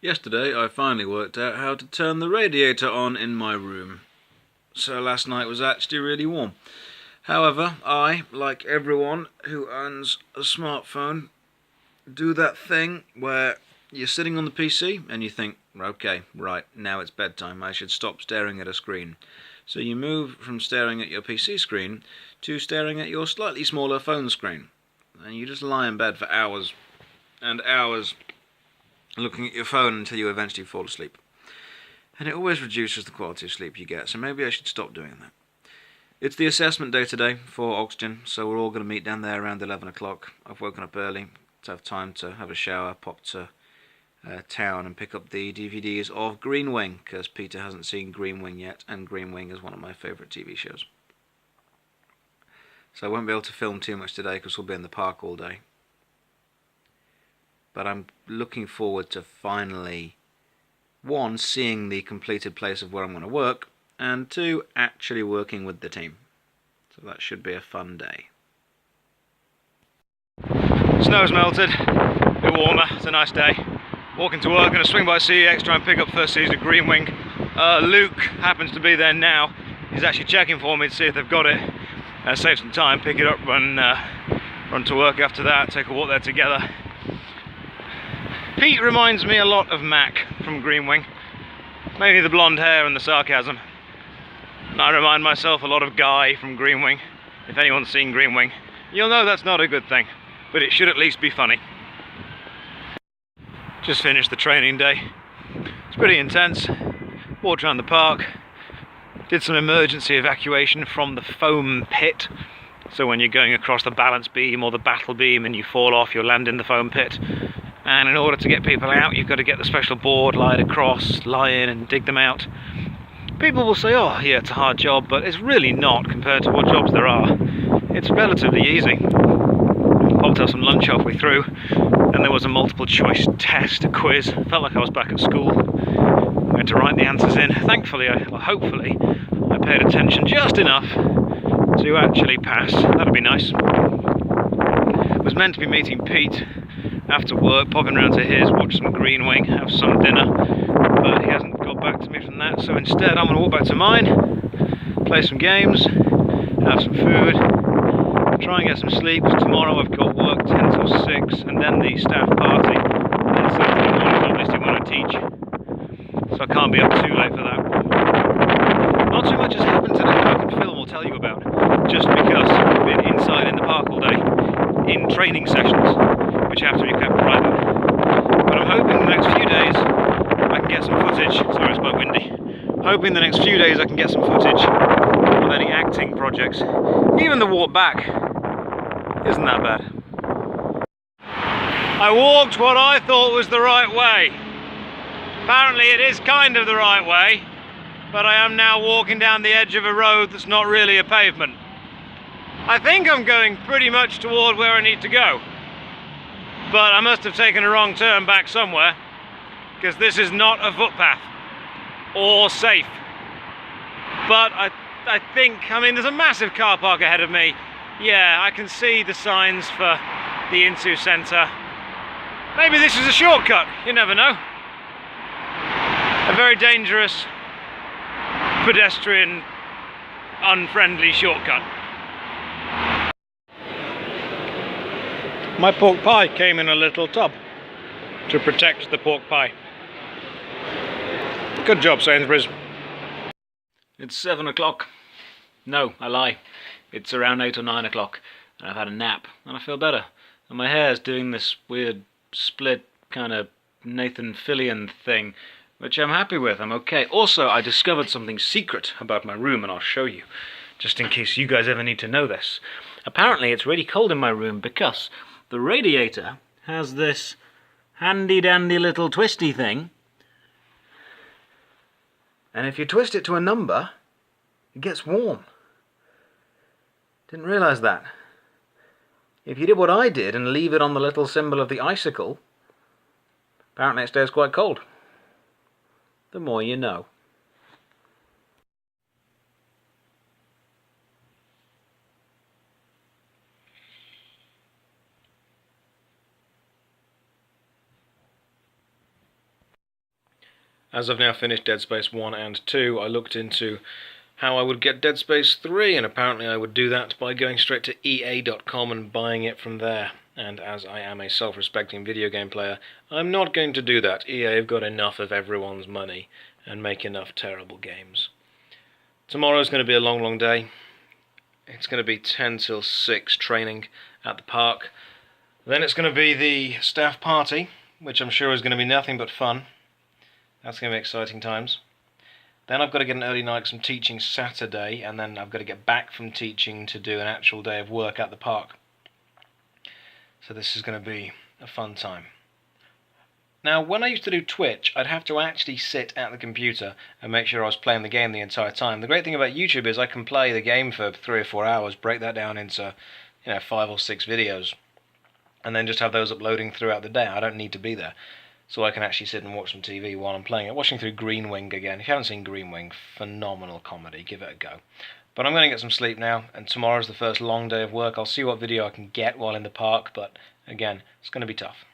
Yesterday I finally worked out how to turn the radiator on in my room. So last night was actually really warm. However, I, like everyone who owns a smartphone, do that thing where you're sitting on the PC and you think, okay, right, now it's bedtime, I should stop staring at a screen. So you move from staring at your PC screen to staring at your slightly smaller phone screen. And you just lie in bed for hours and hours looking at your phone until you eventually fall asleep. And it always reduces the quality of sleep you get, so maybe I should stop doing that. It's the assessment day today for Oxygen, so we're all going to meet down there around 11 o'clock. I've woken up early to have time to have a shower, pop to town and pick up the DVDs of Green Wing, because Peter hasn't seen Green Wing yet, and Green Wing is one of my favourite TV shows. So I won't be able to film too much today because we'll be in the park all day. But I'm looking forward to finally, one, seeing the completed place of where I'm going to work, and two, actually working with the team. So that should be a fun day. Snow's melted, a bit warmer, it's a nice day. Walking to work, going to swing by CEX, try and pick up first season of Green Wing. Luke happens to be there now. He's actually checking for me to see if they've got it. Save some time, pick it up, run to work after that, take a walk there together. Pete reminds me a lot of Mac from Green Wing, mainly the blonde hair and the sarcasm. I remind myself a lot of Guy from Green Wing. If anyone's seen Green Wing, you'll know that's not a good thing, but it should at least be funny. Just finished the training day. It's pretty intense. Walked around the park, did some emergency evacuation from the foam pit. So when you're going across the balance beam or the battle beam and you fall off, you'll land in the foam pit. And in order to get people out, you've got to get the special board, lie it across, lie in and dig them out. People will say, oh yeah, it's a hard job, but it's really not compared to what jobs there are. It's relatively easy. Popped up some lunch halfway through, and there was a multiple choice test, a quiz. Felt like I was back at school. I had to write the answers in. Thankfully, hopefully, I paid attention just enough to actually pass. That'd be nice. Was meant to be meeting Pete after work, popping round to his, watch some Green Wing, have some dinner, but he hasn't got back to me from that, so instead I'm going to walk back to mine, play some games, have some food, try and get some sleep, because tomorrow I've got work 10 till 6, and then the staff party, and then Saturday morning obviously when I teach, so I can't be up too late for that. Not too much has happened today that I can film or tell you about, just because I've been inside in the park all day, in training sessions, which have to be kept private. But I'm hoping the next few days I can get some footage. Sorry, it's quite windy. Hoping the next few days I can get some footage of any acting projects. Even the walk back isn't that bad. I walked what I thought was the right way. Apparently it is kind of the right way, but I am now walking down the edge of a road that's not really a pavement. I think I'm going pretty much toward where I need to go. But I must have taken a wrong turn back somewhere, because this is not a footpath or safe. But I think, I mean, there's a massive car park ahead of me. Yeah, I can see the signs for the Into Centre. Maybe this is a shortcut, you never know. A very dangerous, pedestrian, unfriendly shortcut. My pork pie came in a little tub to protect the pork pie. Good job, Sainsbury's. It's 7 o'clock. No, I lie. It's around 8 or 9 o'clock, and I've had a nap, and I feel better. And my hair's doing this weird split kind of Nathan Fillion thing, which I'm happy with. I'm okay. Also, I discovered something secret about my room, and I'll show you, just in case you guys ever need to know this. Apparently, it's really cold in my room because the radiator has this handy-dandy little twisty thing, and if you twist it to a number, it gets warm. Didn't realise that. If you did what I did and leave it on the little symbol of the icicle, apparently it stays quite cold. The more you know. As I've now finished Dead Space 1 and 2, I looked into how I would get Dead Space 3, and apparently I would do that by going straight to EA.com and buying it from there. And as I am a self-respecting video game player, I'm not going to do that. EA have got enough of everyone's money and make enough terrible games. Tomorrow's going to be a long, long day. It's going to be 10 till 6 training at the park. Then it's going to be the staff party, which I'm sure is going to be nothing but fun. That's going to be exciting times. Then I've got to get an early night because I'm teaching Saturday, and then I've got to get back from teaching to do an actual day of work at the park. So this is going to be a fun time. Now, when I used to do Twitch, I'd have to actually sit at the computer and make sure I was playing the game the entire time. The great thing about YouTube is I can play the game for 3 or 4 hours, break that down into 5 or 6 videos, and then just have those uploading throughout the day. I don't need to be there. So I can actually sit and watch some TV while I'm playing it. Watching through Green Wing again. If you haven't seen Green Wing, phenomenal comedy. Give it a go. But I'm going to get some sleep now, and tomorrow's the first long day of work. I'll see what video I can get while in the park, but again, it's going to be tough.